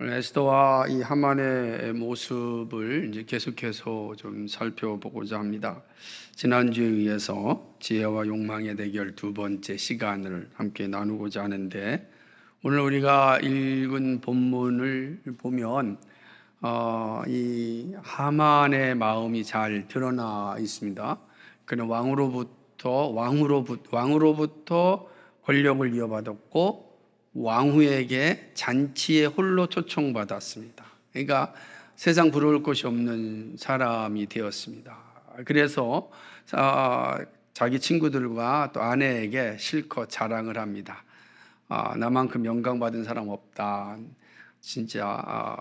에스더와 이 하만의 모습을 이제 계속해서 좀 살펴보고자 합니다. 지난주에 이어서 지혜와 욕망의 대결 두 번째 시간을 함께 나누고자 하는데, 오늘 우리가 읽은 본문을 보면 이 하만의 마음이 잘 드러나 있습니다. 그는 왕으로부터 권력을 이어받았고 왕후에게 잔치에 홀로 초청받았습니다. 그러니까 세상 부러울 것이 없는 사람이 되었습니다. 그래서 자기 친구들과 또 아내에게 실컷 자랑을 합니다. 나만큼 영광받은 사람 없다. 진짜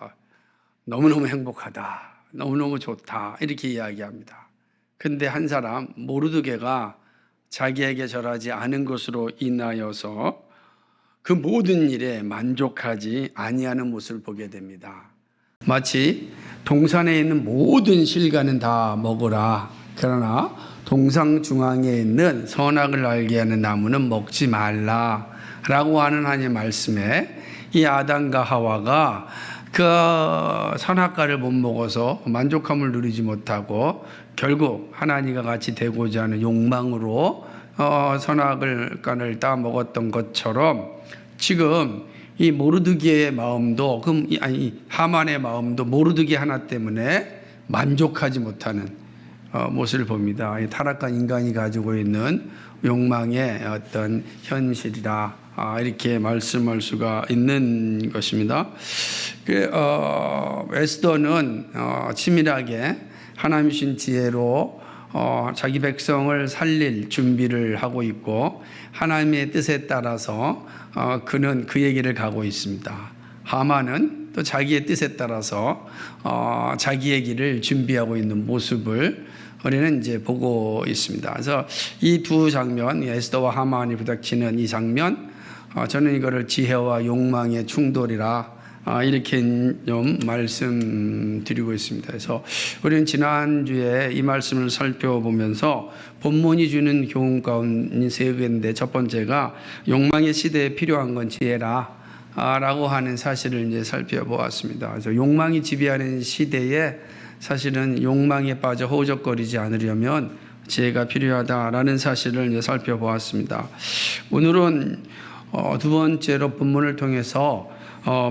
너무너무 행복하다. 너무너무 좋다. 이렇게 이야기합니다. 근데 한 사람 모르드게가 자기에게 절하지 않은 것으로 인하여서 그 모든 일에 만족하지 아니하는 모습을 보게 됩니다. 마치 동산에 있는 모든 실과는 다 먹으라. 그러나 동상 중앙에 있는 선악을 알게 하는 나무는 먹지 말라. 라고 하는 하나님의 말씀에 이 아담과 하와가 그 선악과를 못 먹어서 만족함을 누리지 못하고 결국 하나님과 같이 되고자 하는 욕망으로 선악과를 따 먹었던 것처럼, 지금 이 모르드게의 마음도, 하만의 마음도 모르드게 하나 때문에 만족하지 못하는 모습을 봅니다. 타락한 인간이 가지고 있는 욕망의 어떤 현실이다, 이렇게 말씀할 수가 있는 것입니다. 에스더는 치밀하게 하나님 주신 지혜로 자기 백성을 살릴 준비를 하고 있고, 하나님의 뜻에 따라서 그는 그의 길을 가고 있습니다. 하만은 또 자기의 뜻에 따라서 자기의 길을 준비하고 있는 모습을 우리는 이제 보고 있습니다. 그래서 이 두 장면, 에스더와 하만이 부닥치는 이 장면, 저는 이거를 지혜와 욕망의 충돌이라 이렇게 좀 말씀드리고 있습니다. 그래서 우리는 지난주에 이 말씀을 살펴보면서 본문이 주는 교훈 가운데 세 개인데, 첫 번째가 욕망의 시대에 필요한 건 지혜라 라고 하는 사실을 이제 살펴보았습니다. 그래서 욕망이 지배하는 시대에 사실은 욕망에 빠져 허우적거리지 않으려면 지혜가 필요하다라는 사실을 이제 살펴보았습니다. 오늘은 두 번째로 본문을 통해서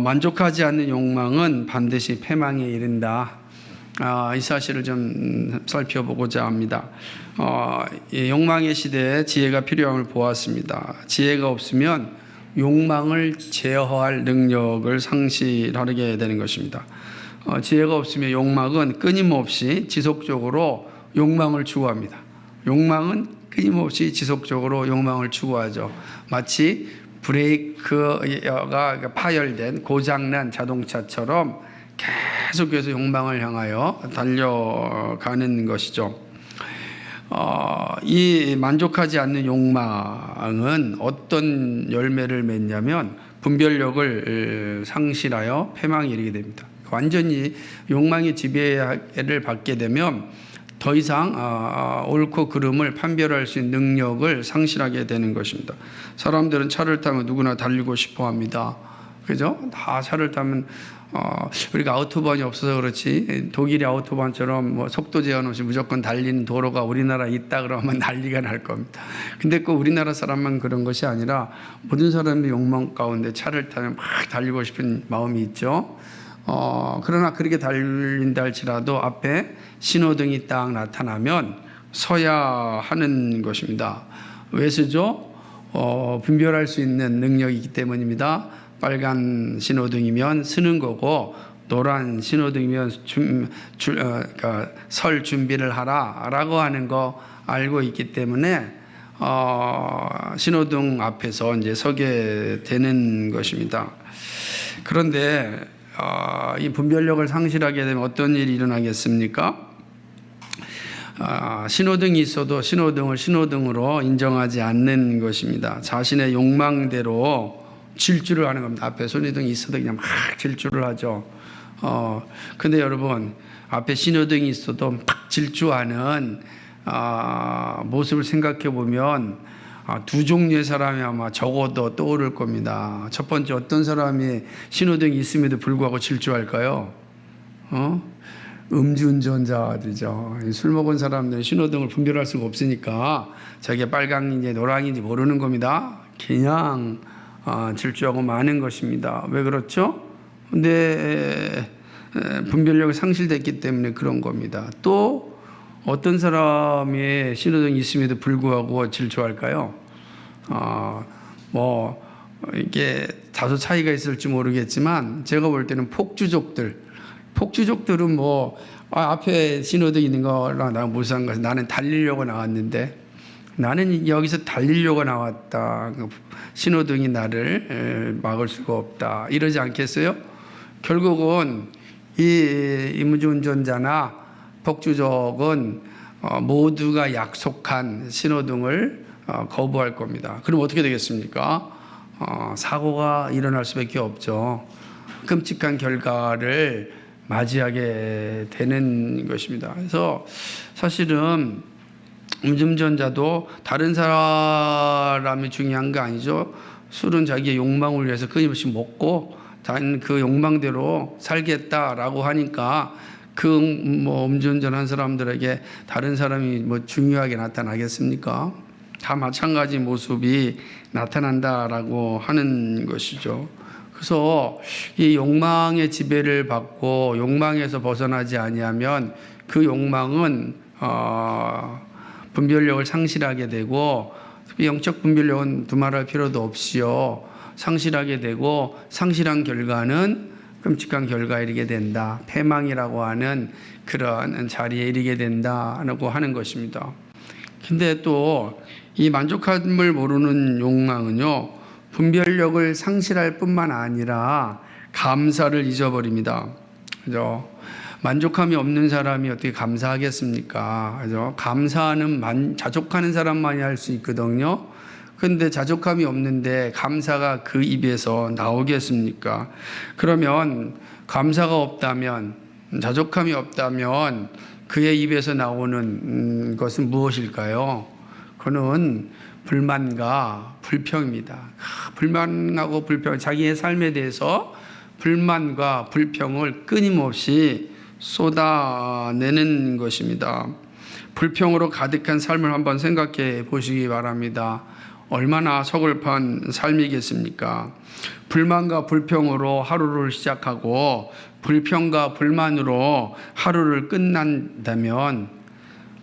만족하지 않는 욕망은 반드시 패망에 이른다, 이 사실을 좀 살펴보고자 합니다. 욕망의 시대에 지혜가 필요함을 보았습니다. 지혜가 없으면 욕망을 제어할 능력을 상실하게 되는 것입니다. 지혜가 없으면 욕망은 끊임없이 지속적으로 욕망을 추구합니다. 욕망은 끊임없이 지속적으로 욕망을 추구하죠. 마치 브레이크가 파열된 고장난 자동차처럼 계속해서 욕망을 향하여 달려가는 것이죠. 이 만족하지 않는 욕망은 어떤 열매를 맺냐면 분별력을 상실하여 패망에 이르게 됩니다. 완전히 욕망의 지배를 받게 되면 더 이상 옳고 그름을 판별할 수 있는 능력을 상실하게 되는 것입니다. 사람들은 차를 타면 누구나 달리고 싶어 합니다. 그죠? 다 차를 타면 우리가 아우토반이 없어서 그렇지, 독일의 아우토반처럼 뭐 속도 제한 없이 무조건 달리는 도로가 우리나라에 있다 그러면 난리가 날 겁니다. 근데 꼭 우리나라 사람만 그런 것이 아니라 모든 사람이 욕망 가운데 차를 타면 막 달리고 싶은 마음이 있죠. 그러나 그렇게 달린다 할지라도 앞에 신호등이 딱 나타나면 서야 하는 것입니다. 왜 서죠? 분별할 수 있는 능력이기 때문입니다. 빨간 신호등이면 서는 거고, 노란 신호등이면 설 준비를 하라라고 하는 거 알고 있기 때문에 신호등 앞에서 이제 서게 되는 것입니다. 그런데 이 분별력을 상실하게 되면 어떤 일이 일어나겠습니까? 신호등이 있어도 신호등을 신호등으로 인정하지 않는 것입니다. 자신의 욕망대로 질주를 하는 겁니다. 앞에 신호등이 있어도 그냥 막 질주를 하죠. 근데 여러분, 앞에 신호등이 있어도 막 질주하는 모습을 생각해 보면 두 종류의 사람이 아마 적어도 떠오를 겁니다. 첫 번째, 어떤 사람이 신호등이 있음에도 불구하고 질주할까요? 음주운전자들이죠. 술 먹은 사람들은 신호등을 분별할 수가 없으니까 저게 빨강인지 노랑인지 모르는 겁니다. 그냥 질주하고 마는 것입니다. 왜 그렇죠? 근데 분별력이 상실됐기 때문에 그런 겁니다. 또 어떤 사람이 신호등이 있음에도 불구하고 질주할까요? 이게 다소 차이가 있을지 모르겠지만 제가 볼 때는 폭주족들은 앞에 신호등 있는 거랑 나랑 무슨 상관? 나는 달리려고 나왔는데 나는 여기서 달리려고 나왔다. 신호등이 나를 막을 수가 없다. 이러지 않겠어요? 결국은 이 음주운전자나 폭주족은 모두가 약속한 신호등을 거부할 겁니다. 그럼 어떻게 되겠습니까? 사고가 일어날 수밖에 없죠. 끔찍한 결과를 맞이하게 되는 것입니다. 그래서 사실은 음주운전자도 다른 사람이 중요한 거 아니죠. 술은 자기의 욕망을 위해서 끊임없이 먹고 단 그 욕망대로 살겠다라고 하니까 음주운전한 사람들에게 다른 사람이 중요하게 나타나겠습니까? 다 마찬가지 모습이 나타난다라고 하는 것이죠. 그래서 이 욕망의 지배를 받고 욕망에서 벗어나지 아니하면 그 욕망은 분별력을 상실하게 되고, 영적 분별력은 두말할 필요도 없이요 상실하게 되고, 상실한 결과는 끔찍한 결과에 이르게 된다. 패망이라고 하는 그런 자리에 이르게 된다라고 하는 것입니다. 근데 또 이 만족함을 모르는 욕망은요, 분별력을 상실할 뿐만 아니라 감사를 잊어버립니다. 그죠? 만족함이 없는 사람이 어떻게 감사하겠습니까? 그죠? 감사는 자족하는 사람만이 할 수 있거든요. 그런데 자족함이 없는데 감사가 그 입에서 나오겠습니까? 그러면 감사가 없다면, 자족함이 없다면 그의 입에서 나오는 것은 무엇일까요? 그는 불만과 불평입니다. 불만하고 불평, 자기의 삶에 대해서 불만과 불평을 끊임없이 쏟아내는 것입니다. 불평으로 가득한 삶을 한번 생각해 보시기 바랍니다. 얼마나 서글픈 삶이겠습니까? 불만과 불평으로 하루를 시작하고 불평과 불만으로 하루를 끝난다면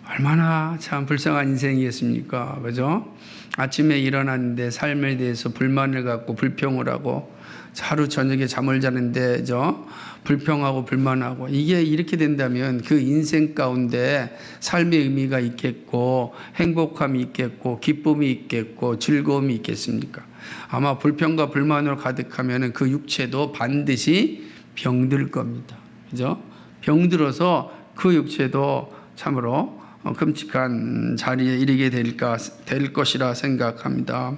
얼마나 참 불쌍한 인생이겠습니까? 그죠? 아침에 일어났는데 삶에 대해서 불만을 갖고 불평을 하고, 하루 저녁에 잠을 자는데 불평하고 불만하고, 이게 이렇게 된다면 그 인생 가운데 삶의 의미가 있겠고, 행복함이 있겠고, 기쁨이 있겠고, 즐거움이 있겠습니까? 아마 불평과 불만으로 가득하면 그 육체도 반드시 병들 겁니다. 그죠? 병들어서 그 육체도 참으로 끔찍한 자리에 이르게 될 것이라 생각합니다.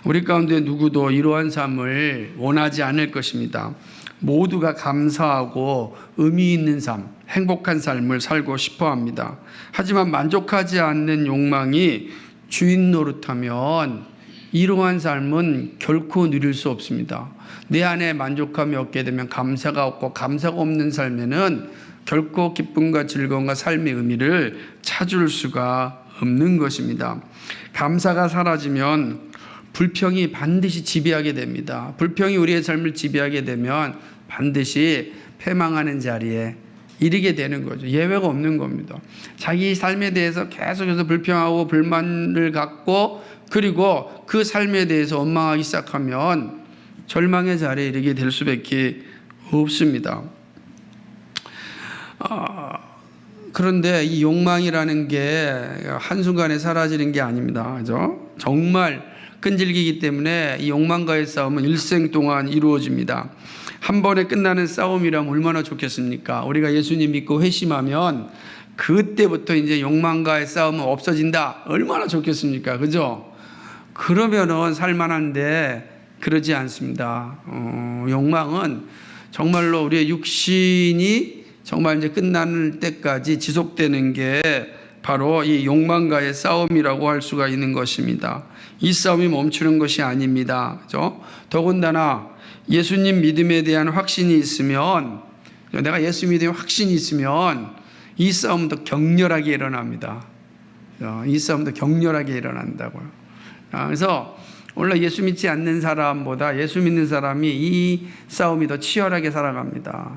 우리 가운데 누구도 이러한 삶을 원하지 않을 것입니다. 모두가 감사하고 의미 있는 삶, 행복한 삶을 살고 싶어 합니다. 하지만 만족하지 않는 욕망이 주인 노릇하면 이러한 삶은 결코 누릴 수 없습니다. 내 안에 만족감이 없게 되면 감사가 없고, 감사가 없는 삶에는 결코 기쁨과 즐거움과 삶의 의미를 찾을 수가 없는 것입니다. 감사가 사라지면 불평이 반드시 지배하게 됩니다. 불평이 우리의 삶을 지배하게 되면 반드시 패망하는 자리에 이르게 되는 거죠. 예외가 없는 겁니다. 자기 삶에 대해서 계속해서 불평하고 불만을 갖고, 그리고 그 삶에 대해서 원망하기 시작하면 절망의 자리에 이르게 될 수밖에 없습니다. 그런데 이 욕망이라는 게 한순간에 사라지는 게 아닙니다. 그죠? 정말 끈질기기 때문에 이 욕망과의 싸움은 일생 동안 이루어집니다. 한 번에 끝나는 싸움이라면 얼마나 좋겠습니까? 우리가 예수님 믿고 회심하면 그때부터 이제 욕망과의 싸움은 없어진다. 얼마나 좋겠습니까? 그죠? 그러면은 살만한데 그러지 않습니다. 욕망은 정말로 우리의 육신이 정말 이제 끝나는 때까지 지속되는 게 바로 이 욕망과의 싸움이라고 할 수가 있는 것입니다. 이 싸움이 멈추는 것이 아닙니다. 그죠? 더군다나 예수님 믿음에 대한 확신이 있으면, 내가 예수 믿음에 확신이 있으면 이 싸움도 격렬하게 일어납니다. 이 싸움도 격렬하게 일어난다고요. 그래서 원래 예수 믿지 않는 사람보다 예수 믿는 사람이 이 싸움이 더 치열하게 살아갑니다.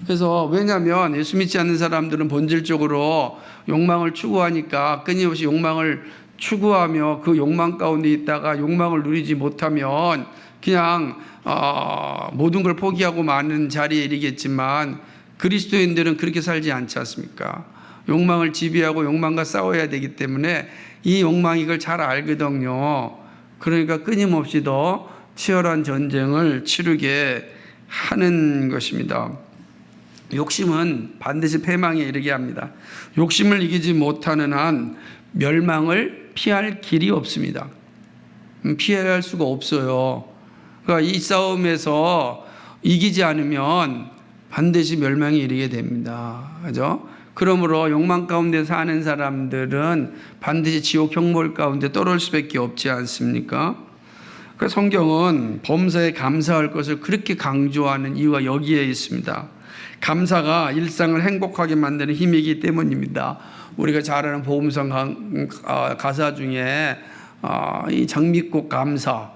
그래서 왜냐하면 예수 믿지 않는 사람들은 본질적으로 욕망을 추구하니까 끊임없이 욕망을 추구하며 그 욕망 가운데 있다가 욕망을 누리지 못하면 그냥 모든 걸 포기하고 마는 자리에 이르겠지만, 그리스도인들은 그렇게 살지 않지 않습니까? 욕망을 지배하고 욕망과 싸워야 되기 때문에 이 욕망이 이걸 잘 알거든요. 그러니까 끊임없이 더 치열한 전쟁을 치르게 하는 것입니다. 욕심은 반드시 패망에 이르게 합니다. 욕심을 이기지 못하는 한 멸망을 피할 길이 없습니다. 피할 수가 없어요. 그러니까 이 싸움에서 이기지 않으면 반드시 멸망에 이르게 됩니다. 그죠? 그러므로 욕망 가운데 사는 사람들은 반드시 지옥 형벌 가운데 떨어질 수밖에 없지 않습니까? 그 성경은 범사에 감사할 것을 그렇게 강조하는 이유가 여기에 있습니다. 감사가 일상을 행복하게 만드는 힘이기 때문입니다. 우리가 잘 아는 복음성 가사 중에 이 장미꽃 감사,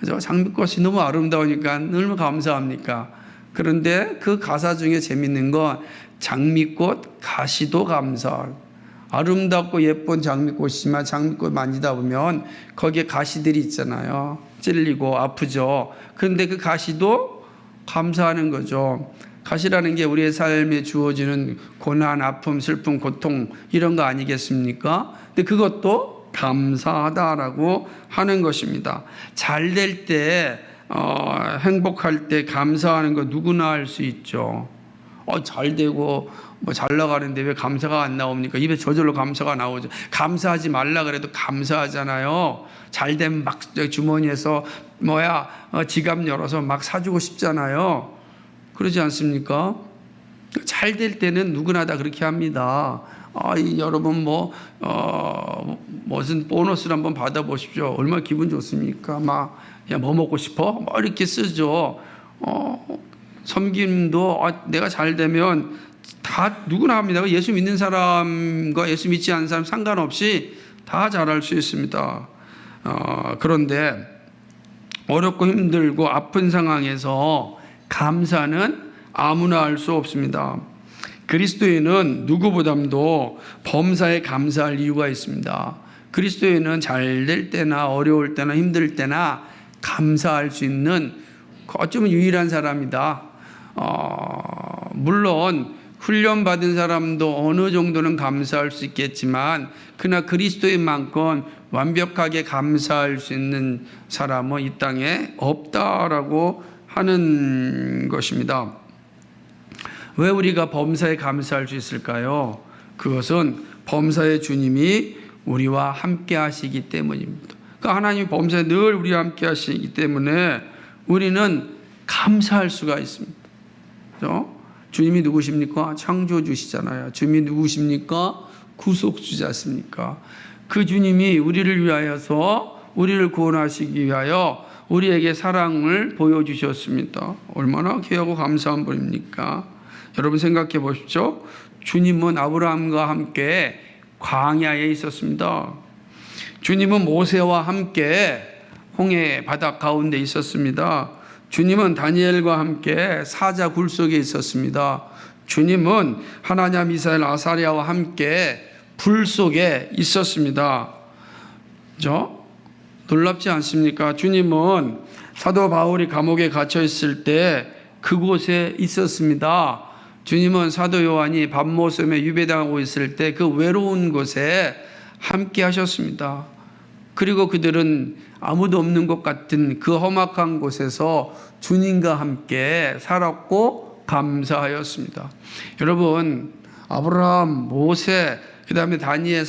그죠? 장미꽃이 너무 아름다우니까 얼마나 감사합니까? 그런데 그 가사 중에 재밌는 건 장미꽃 가시도 감사. 아름답고 예쁜 장미꽃이지만 장미꽃 만지다 보면 거기에 가시들이 있잖아요. 찔리고 아프죠. 그런데 그 가시도 감사하는 거죠. 가시라는 게 우리의 삶에 주어지는 고난, 아픔, 슬픔, 고통 이런 거 아니겠습니까? 근데 그것도 감사하다라고 하는 것입니다. 잘 될 때, 행복할 때 감사하는 거 누구나 할 수 있죠. 잘 되고 잘 나가는데 왜 감사가 안 나옵니까? 입에 저절로 감사가 나오죠. 감사하지 말라 그래도 감사하잖아요. 잘 되면 막 주머니에서 지갑 열어서 막 사주고 싶잖아요. 그러지 않습니까? 잘 될 때는 누구나 다 그렇게 합니다. 여러분 무슨 보너스를 한번 받아보십시오. 얼마나 기분 좋습니까? 뭐 먹고 싶어? 이렇게 쓰죠. 섬김도 내가 잘 되면 다 누구나 합니다. 예수 믿는 사람과 예수 믿지 않는 사람 상관없이 다 잘할 수 있습니다. 그런데 어렵고 힘들고 아픈 상황에서 감사는 아무나 할 수 없습니다. 그리스도인은 누구보다도 범사에 감사할 이유가 있습니다. 그리스도인은 잘 될 때나 어려울 때나 힘들 때나 감사할 수 있는 어쩌면 유일한 사람이다. 물론 훈련받은 사람도 어느 정도는 감사할 수 있겠지만 그러나 그리스도인만큼 완벽하게 감사할 수 있는 사람은 이 땅에 없다라고 하는 것입니다. 왜 우리가 범사에 감사할 수 있을까요? 그것은 범사의 주님이 우리와 함께 하시기 때문입니다. 그러니까 하나님이 범사에 늘 우리와 함께 하시기 때문에 우리는 감사할 수가 있습니다. 그렇죠? 주님이 누구십니까? 창조주시잖아요. 주님이 누구십니까? 구속주자십니까? 그 주님이 우리를 위하여서 우리를 구원하시기 위하여 우리에게 사랑을 보여주셨습니다. 얼마나 귀하고 감사한 분입니까? 여러분 생각해 보십시오. 주님은 아브라함과 함께 광야에 있었습니다. 주님은 모세와 함께 홍해 바다 가운데 있었습니다. 주님은 다니엘과 함께 사자 굴 속에 있었습니다. 주님은 하나냐, 미사엘, 아사랴와 함께 불 속에 있었습니다. 그렇죠? 놀랍지 않습니까? 주님은 사도 바울이 감옥에 갇혀 있을 때 그곳에 있었습니다. 주님은 사도 요한이 밤모섬에 유배당하고 있을 때 그 외로운 곳에 함께 하셨습니다. 그리고 그들은 아무도 없는 것 같은 그 험악한 곳에서 주님과 함께 살았고 감사하였습니다. 여러분, 아브라함, 모세, 그 다음에 다니엘,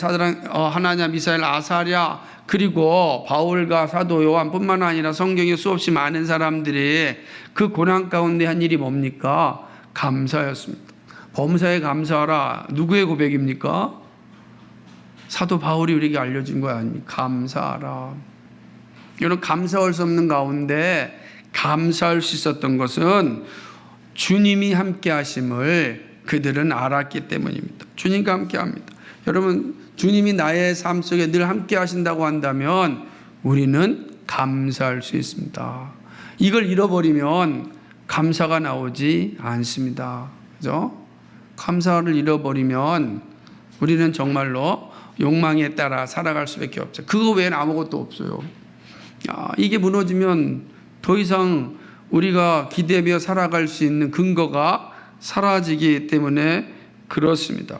하나냐, 미사엘, 아사랴, 그리고 바울과 사도 요한뿐만 아니라 성경에 수없이 많은 사람들이 그 고난 가운데 한 일이 뭡니까? 감사였습니다. 범사에 감사하라. 누구의 고백입니까? 사도 바울이 우리에게 알려준 거 아닙니까? 감사하라. 여러분, 감사할 수 없는 가운데 감사할 수 있었던 것은 주님이 함께 하심을 그들은 알았기 때문입니다. 주님과 함께 합니다. 여러분, 주님이 나의 삶 속에 늘 함께 하신다고 한다면 우리는 감사할 수 있습니다. 이걸 잃어버리면 감사가 나오지 않습니다. 그죠? 감사를 잃어버리면 우리는 정말로 욕망에 따라 살아갈 수밖에 없죠. 그거 외에는 아무것도 없어요. 이게 무너지면 더 이상 우리가 기대며 살아갈 수 있는 근거가 사라지기 때문에 그렇습니다.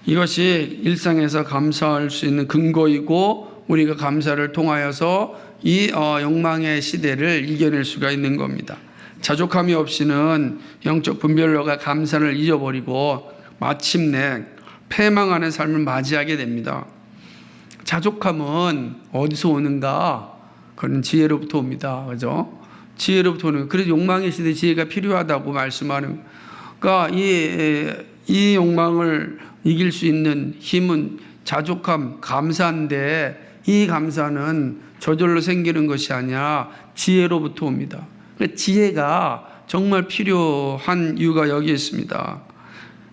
이것이 일상에서 감사할 수 있는 근거이고 우리가 감사를 통하여서 이 욕망의 시대를 이겨낼 수가 있는 겁니다. 자족함이 없이는 영적 분별로가 감사를 잊어버리고 마침내 패망하는 삶을 맞이하게 됩니다. 자족함은 어디서 오는가? 그건 지혜로부터 옵니다. 그죠? 지혜로부터 오는. 그래서 욕망의 시대 지혜가 필요하다고 말씀하는. 그러니까 이 욕망을 이길 수 있는 힘은 자족함, 감사인데 이 감사는 저절로 생기는 것이 아니라 지혜로부터 옵니다. 지혜가 정말 필요한 이유가 여기 있습니다.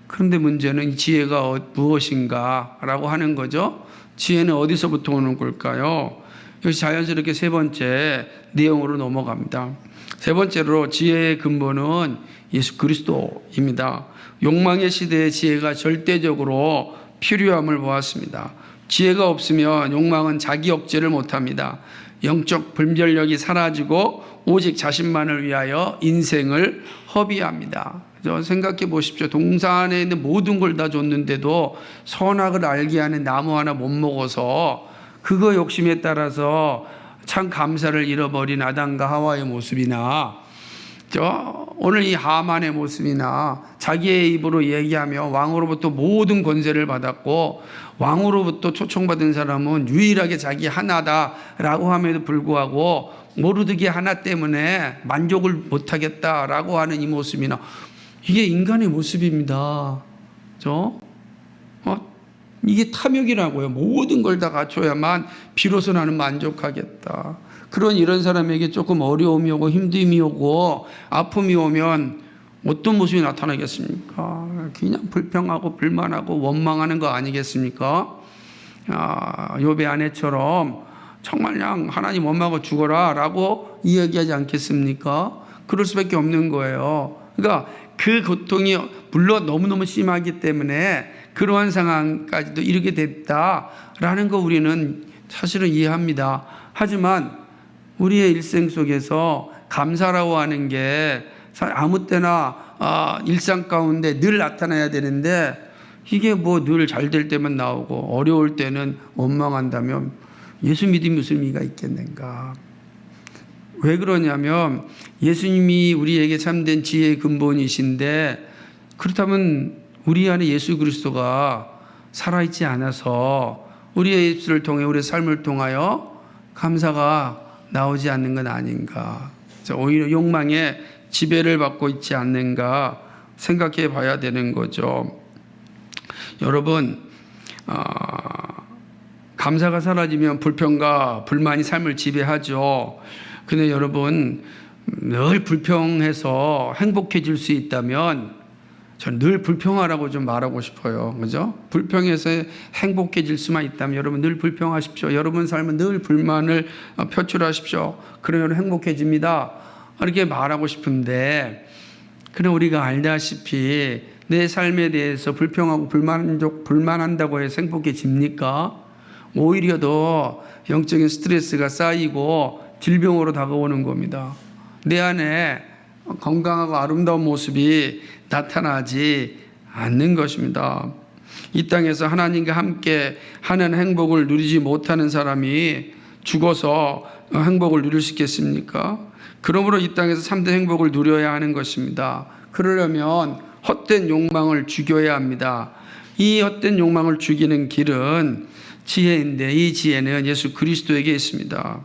그런데 문제는 이 지혜가 무엇인가라고 하는 거죠. 지혜는 어디서부터 오는 걸까요? 여기서 자연스럽게 세 번째 내용으로 넘어갑니다. 세 번째로 지혜의 근본은 예수 그리스도입니다. 욕망의 시대의 지혜가 절대적으로 필요함을 보았습니다. 지혜가 없으면 욕망은 자기 억제를 못합니다. 영적 분별력이 사라지고 오직 자신만을 위하여 인생을 허비합니다. 생각해 보십시오. 동산에 있는 모든 걸 다 줬는데도 선악을 알게 하는 나무 하나 못 먹어서 그거 욕심에 따라서 참 감사를 잃어버린 아담과 하와의 모습이나 오늘 이 하만의 모습이나 자기의 입으로 얘기하며 왕으로부터 모든 권세를 받았고 왕으로부터 초청받은 사람은 유일하게 자기 하나다라고 함에도 불구하고 모르드게 하나 때문에 만족을 못하겠다라고 하는 이 모습이나 이게 인간의 모습입니다. 이게 탐욕이라고요. 모든 걸 다 갖춰야만 비로소 나는 만족하겠다. 이런 사람에게 조금 어려움이 오고 힘듦이 오고 아픔이 오면 어떤 모습이 나타나겠습니까? 그냥 불평하고 불만하고 원망하는 거 아니겠습니까? 욥의 아내처럼 정말 그냥 하나님 원망하고 죽어라 라고 이야기하지 않겠습니까? 그럴 수밖에 없는 거예요. 그러니까 그 고통이 물론 너무너무 심하기 때문에 그러한 상황까지도 이르게 됐다라는 거 우리는 사실은 이해합니다. 하지만 우리의 일생 속에서 감사라고 하는 게 아무 때나 일상 가운데 늘 나타나야 되는데 이게 뭐 늘 잘 될 때만 나오고 어려울 때는 원망한다면 예수 믿음이 무슨 의미가 있겠는가? 왜 그러냐면 예수님이 우리에게 참된 지혜의 근본이신데 그렇다면 우리 안에 예수 그리스도가 살아있지 않아서 우리의 입술을 통해 우리의 삶을 통하여 감사가 나오지 않는 건 아닌가? 오히려 욕망에 지배를 받고 있지 않는가 생각해 봐야 되는 거죠. 여러분, 감사가 사라지면 불평과 불만이 삶을 지배하죠. 근데 여러분, 늘 불평해서 행복해질 수 있다면 저는 늘 불평하라고 좀 말하고 싶어요. 그죠? 불평해서 행복해질 수만 있다면 여러분 늘 불평하십시오. 여러분 삶은 늘 불만을 표출하십시오. 그러면 행복해집니다. 이렇게 말하고 싶은데, 그럼 우리가 알다시피 내 삶에 대해서 불평하고 불만한다고 해서 행복해집니까? 오히려 더 영적인 스트레스가 쌓이고 질병으로 다가오는 겁니다. 내 안에 건강하고 아름다운 모습이 나타나지 않는 것입니다. 이 땅에서 하나님과 함께 하는 행복을 누리지 못하는 사람이 죽어서 행복을 누릴 수 있겠습니까? 그러므로 이 땅에서 참된 행복을 누려야 하는 것입니다. 그러려면 헛된 욕망을 죽여야 합니다. 이 헛된 욕망을 죽이는 길은 지혜인데 이 지혜는 예수 그리스도에게 있습니다.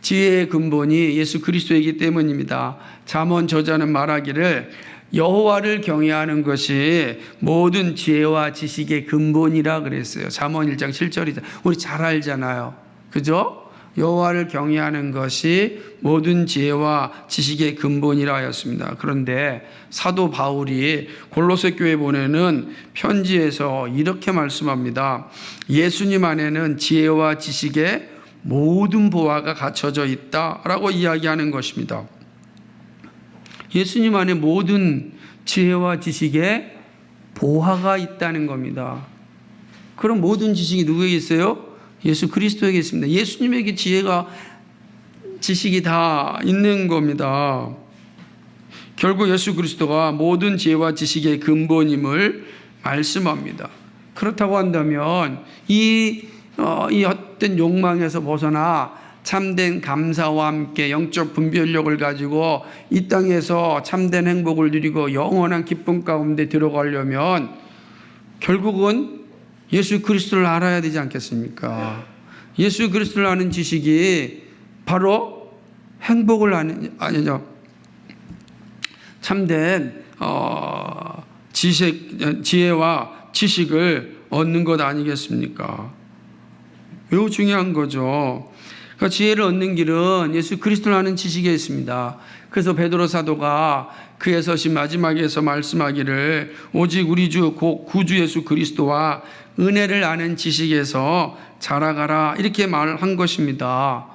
지혜의 근본이 예수 그리스도이기 때문입니다. 잠언 저자는 말하기를 여호와를 경외하는 것이 모든 지혜와 지식의 근본이라 그랬어요. 잠언 1장 7절이죠. 우리 잘 알잖아요. 그죠? 여호와를 경외하는 것이 모든 지혜와 지식의 근본이라 하였습니다. 그런데 사도 바울이 골로새 교회 보내는 편지에서 이렇게 말씀합니다. 예수님 안에는 지혜와 지식의 모든 보화가 갖춰져 있다라고 이야기하는 것입니다. 예수님 안에 모든 지혜와 지식의 보화가 있다는 겁니다. 그럼 모든 지식이 누구에게 있어요? 예수 그리스도에게 있습니다. 예수님에게 지혜가 지식이 다 있는 겁니다. 결국 예수 그리스도가 모든 지혜와 지식의 근본임을 말씀합니다. 그렇다고 한다면 이 헛된 욕망에서 벗어나 참된 감사와 함께 영적 분별력을 가지고 이 땅에서 참된 행복을 누리고 영원한 기쁨 가운데 들어가려면 결국은 예수 그리스도를 알아야 되지 않겠습니까? 예수 그리스도를 아는 지식이 바로 행복을 아니죠. 참된 지혜와 지식을 얻는 것 아니겠습니까? 매우 중요한 거죠. 그러니까 지혜를 얻는 길은 예수 그리스도를 아는 지식에 있습니다. 그래서 베드로 사도가 그의 서신 마지막에서 말씀하기를 오직 우리 주 구주 예수 그리스도와 은혜를 아는 지식에서 자라가라 이렇게 말한 것입니다.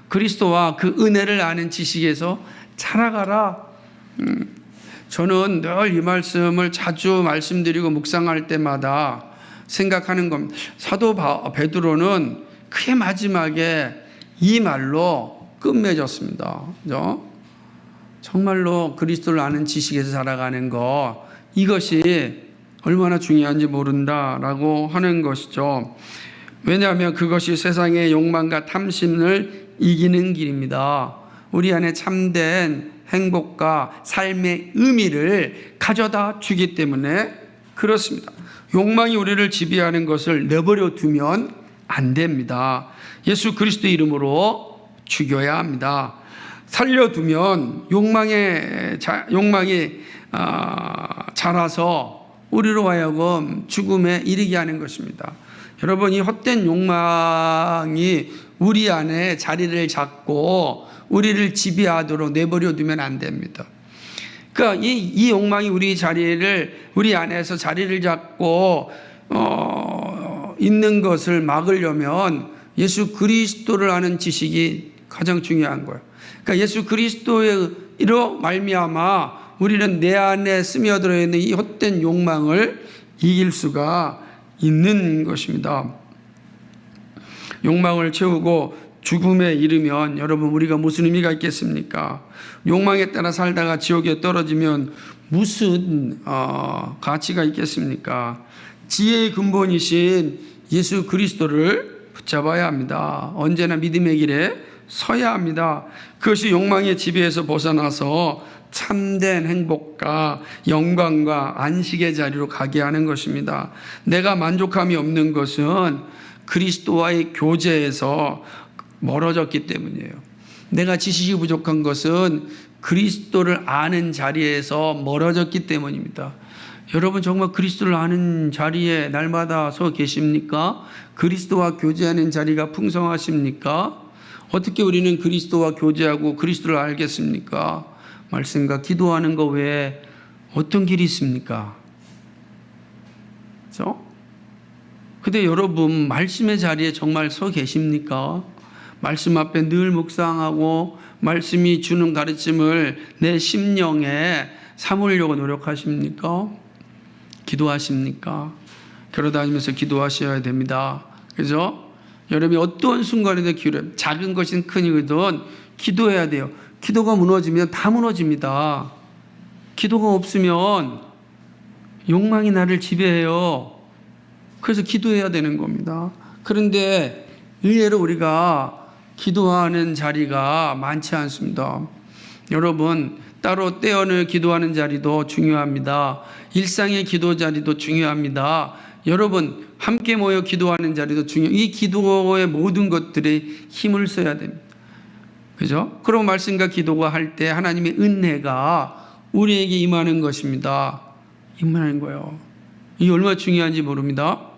그리스도와 그 은혜를 아는 지식에서 자라가라. 저는 늘 이 말씀을 자주 말씀드리고 묵상할 때마다 생각하는 겁니다. 사도 베드로는 그의 마지막에 이 말로 끝맺었습니다. 그죠? 정말로 그리스도를 아는 지식에서 살아가는 것, 이것이 얼마나 중요한지 모른다라고 하는 것이죠. 왜냐하면 그것이 세상의 욕망과 탐심을 이기는 길입니다. 우리 안에 참된 행복과 삶의 의미를 가져다 주기 때문에 그렇습니다. 욕망이 우리를 지배하는 것을 내버려 두면 안 됩니다. 예수 그리스도 이름으로 죽여야 합니다. 살려두면 욕망이 자라서 우리로 하여금 죽음에 이르게 하는 것입니다. 여러분, 이 헛된 욕망이 우리 안에 자리를 잡고 우리를 지배하도록 내버려 두면 안 됩니다. 그러니까 이 욕망이 우리 안에서 자리를 잡고 있는 것을 막으려면 예수 그리스도를 아는 지식이 가장 중요한 거예요. 그러니까 예수 그리스도로 말미암아 우리는 내 안에 스며들어 있는 이 헛된 욕망을 이길 수가 있는 것입니다. 욕망을 채우고 죽음에 이르면 여러분 우리가 무슨 의미가 있겠습니까? 욕망에 따라 살다가 지옥에 떨어지면 무슨 가치가 있겠습니까? 지혜의 근본이신 예수 그리스도를 붙잡아야 합니다. 언제나 믿음의 길에 서야 합니다. 그것이 욕망의 지배에서 벗어나서 참된 행복과 영광과 안식의 자리로 가게 하는 것입니다. 내가 만족함이 없는 것은 그리스도와의 교제에서 멀어졌기 때문이에요. 내가 지식이 부족한 것은 그리스도를 아는 자리에서 멀어졌기 때문입니다. 여러분 정말 그리스도를 아는 자리에 날마다 서 계십니까? 그리스도와 교제하는 자리가 풍성하십니까? 어떻게 우리는 그리스도와 교제하고 그리스도를 알겠습니까? 말씀과 기도하는 것 외에 어떤 길이 있습니까? 그렇죠? 근데 여러분 말씀의 자리에 정말 서 계십니까? 말씀 앞에 늘 묵상하고 말씀이 주는 가르침을 내 심령에 삼으려고 노력하십니까? 기도하십니까? 걸어다니면서 기도하셔야 됩니다. 그죠? 여러분이 어떤 순간에도 작은 것이든 큰이든 기도해야 돼요. 기도가 무너지면 다 무너집니다. 기도가 없으면 욕망이 나를 지배해요. 그래서 기도해야 되는 겁니다. 그런데 의외로 우리가 기도하는 자리가 많지 않습니다. 여러분 따로 떼어내 기도하는 자리도 중요합니다. 일상의 기도 자리도 중요합니다. 여러분 함께 모여 기도하는 자리도 중요해요. 이 기도의 모든 것들에 힘을 써야 됩니다. 그죠? 그럼 말씀과 기도가 할 때 하나님의 은혜가 우리에게 임하는 것입니다. 임하는 거예요. 이게 얼마나 중요한지 모릅니다.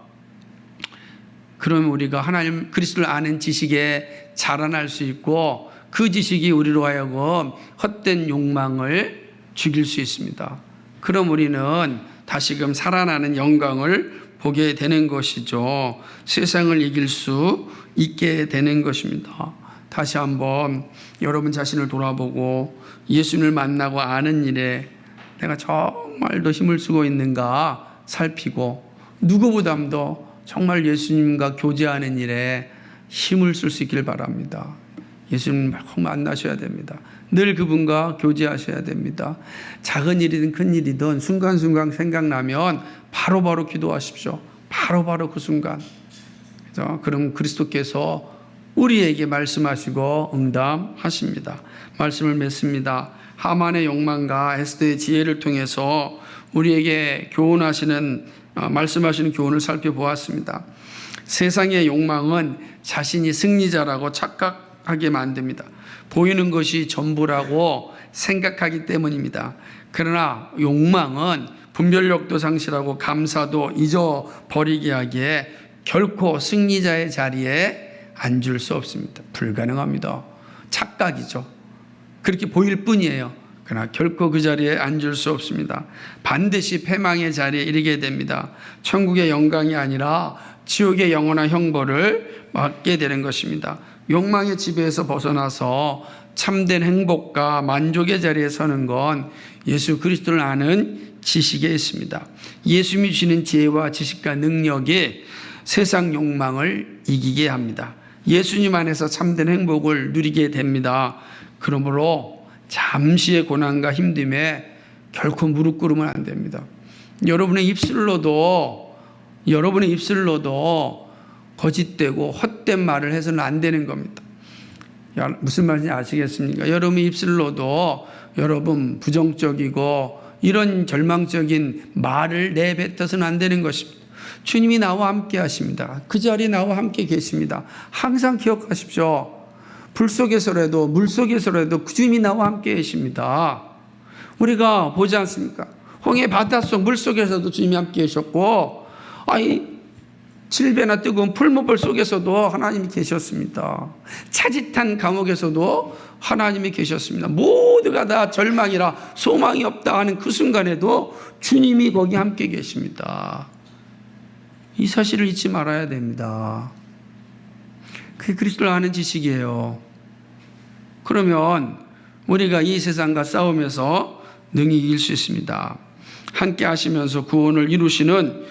그러면 우리가 하나님 그리스도를 아는 지식에 자라날 수 있고 그 지식이 우리로 하여금 헛된 욕망을 죽일 수 있습니다. 그럼 우리는 다시금 살아나는 영광을 보게 되는 것이죠. 세상을 이길 수 있게 되는 것입니다. 다시 한번 여러분 자신을 돌아보고 예수님을 만나고 아는 일에 내가 정말 더 힘을 쓰고 있는가 살피고 누구보다도 정말 예수님과 교제하는 일에 힘을 쓸 수 있길 바랍니다. 예수님 꼭 만나셔야 됩니다. 늘 그분과 교제하셔야 됩니다. 작은 일이든 큰 일이든 순간순간 생각나면 바로바로 기도하십시오. 바로바로 그 순간. 그럼 그리스도께서 우리에게 말씀하시고 응답하십니다. 말씀을 맺습니다. 하만의 욕망과 에스더의 지혜를 통해서 우리에게 말씀하시는 교훈을 살펴보았습니다. 세상의 욕망은 자신이 승리자라고 착각하게 만듭니다. 보이는 것이 전부라고 생각하기 때문입니다. 그러나 욕망은 분별력도 상실하고 감사도 잊어버리게 하기에 결코 승리자의 자리에 앉을 수 없습니다. 불가능합니다. 착각이죠. 그렇게 보일 뿐이에요. 그러나 결코 그 자리에 앉을 수 없습니다. 반드시 패망의 자리에 이르게 됩니다. 천국의 영광이 아니라 지옥의 영원한 형벌을 맞게 되는 것입니다. 욕망의 지배에서 벗어나서 참된 행복과 만족의 자리에 서는 건 예수 그리스도를 아는 지식에 있습니다. 예수님이 주시는 지혜와 지식과 능력이 세상 욕망을 이기게 합니다. 예수님 안에서 참된 행복을 누리게 됩니다. 그러므로 잠시의 고난과 힘듦에 결코 무릎 꿇으면 안 됩니다. 여러분의 입술로도 거짓되고 헛된 말을 해서는 안 되는 겁니다. 무슨 말인지 아시겠습니까? 여러분의 입술로도 여러분 부정적이고 이런 절망적인 말을 내뱉어서는 안 되는 것입니다. 주님이 나와 함께 하십니다. 그 자리에 나와 함께 계십니다. 항상 기억하십시오. 불 속에서라도 물 속에서라도 주님이 나와 함께 계십니다. 우리가 보지 않습니까? 홍해 바닷속 물 속에서도 주님이 함께 계셨고 질배나 뜨거운 풀무불 속에서도 하나님이 계셨습니다. 차짓한 감옥에서도 하나님이 계셨습니다. 모두가 다 절망이라 소망이 없다 하는 그 순간에도 주님이 거기 함께 계십니다. 이 사실을 잊지 말아야 됩니다. 그게 그리스도를 아는 지식이에요. 그러면 우리가 이 세상과 싸우면서 능히 이길 수 있습니다. 함께 하시면서 구원을 이루시는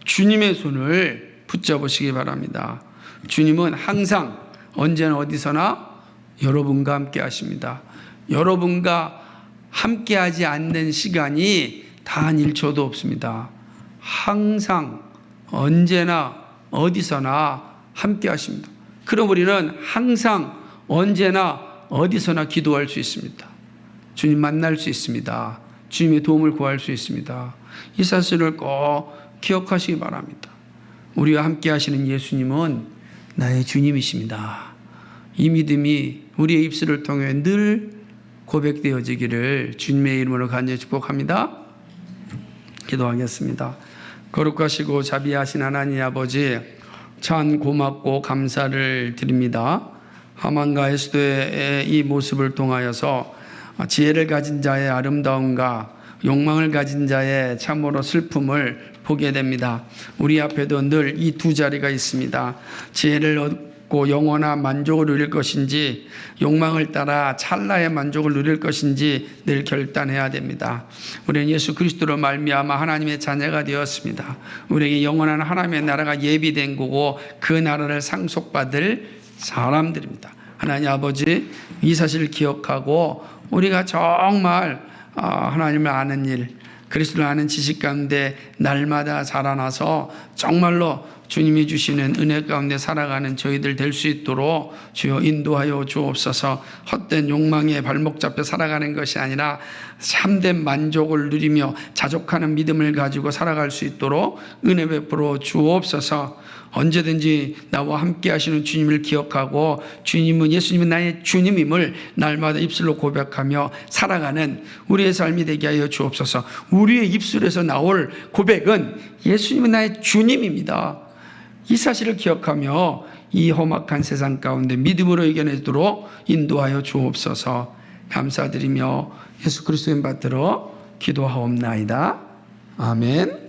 주님의 손을 붙잡으시기 바랍니다. 주님은 항상 언제나 어디서나 여러분과 함께 하십니다. 여러분과 함께 하지 않는 시간이 단 1초도 없습니다. 항상 언제나 어디서나 함께 하십니다. 그럼 우리는 항상 언제나 어디서나 기도할 수 있습니다. 주님 만날 수 있습니다. 주님의 도움을 구할 수 있습니다. 이 사실을 꼭 기억하시기 바랍니다. 우리와 함께 하시는 예수님은 나의 주님이십니다. 이 믿음이 우리의 입술을 통해 늘 고백되어지기를 주님의 이름으로 간절히 축복합니다. 기도하겠습니다. 거룩하시고 자비하신 하나님 아버지, 참 고맙고 감사를 드립니다. 하만과 에스더의 이 모습을 통하여서 지혜를 가진 자의 아름다움과 욕망을 가진 자의 참으로 슬픔을 보게 됩니다. 우리 앞에도 늘 이 두 자리가 있습니다. 지혜를 얻고 영원한 만족을 누릴 것인지 욕망을 따라 찰나의 만족을 누릴 것인지 늘 결단해야 됩니다. 우리는 예수 그리스도로 말미암아 하나님의 자녀가 되었습니다. 우리에게 영원한 하나님의 나라가 예비된 거고 그 나라를 상속받을 사람들입니다. 하나님 아버지, 이 사실을 기억하고 우리가 정말 하나님을 아는 일, 그리스도를 아는 지식 가운데 날마다 자라나서 정말로 주님이 주시는 은혜 가운데 살아가는 저희들 될 수 있도록 주여 인도하여 주옵소서. 헛된 욕망에 발목 잡혀 살아가는 것이 아니라 참된 만족을 누리며 자족하는 믿음을 가지고 살아갈 수 있도록 은혜 베풀어 주옵소서. 언제든지 나와 함께 하시는 주님을 기억하고 예수님은 나의 주님임을 날마다 입술로 고백하며 살아가는 우리의 삶이 되게 하여 주옵소서. 우리의 입술에서 나올 고백은 예수님은 나의 주님입니다. 이 사실을 기억하며 이 험악한 세상 가운데 믿음으로 이겨내도록 인도하여 주옵소서. 감사드리며 예수 그리스도의 이름 받들어 기도하옵나이다. 아멘.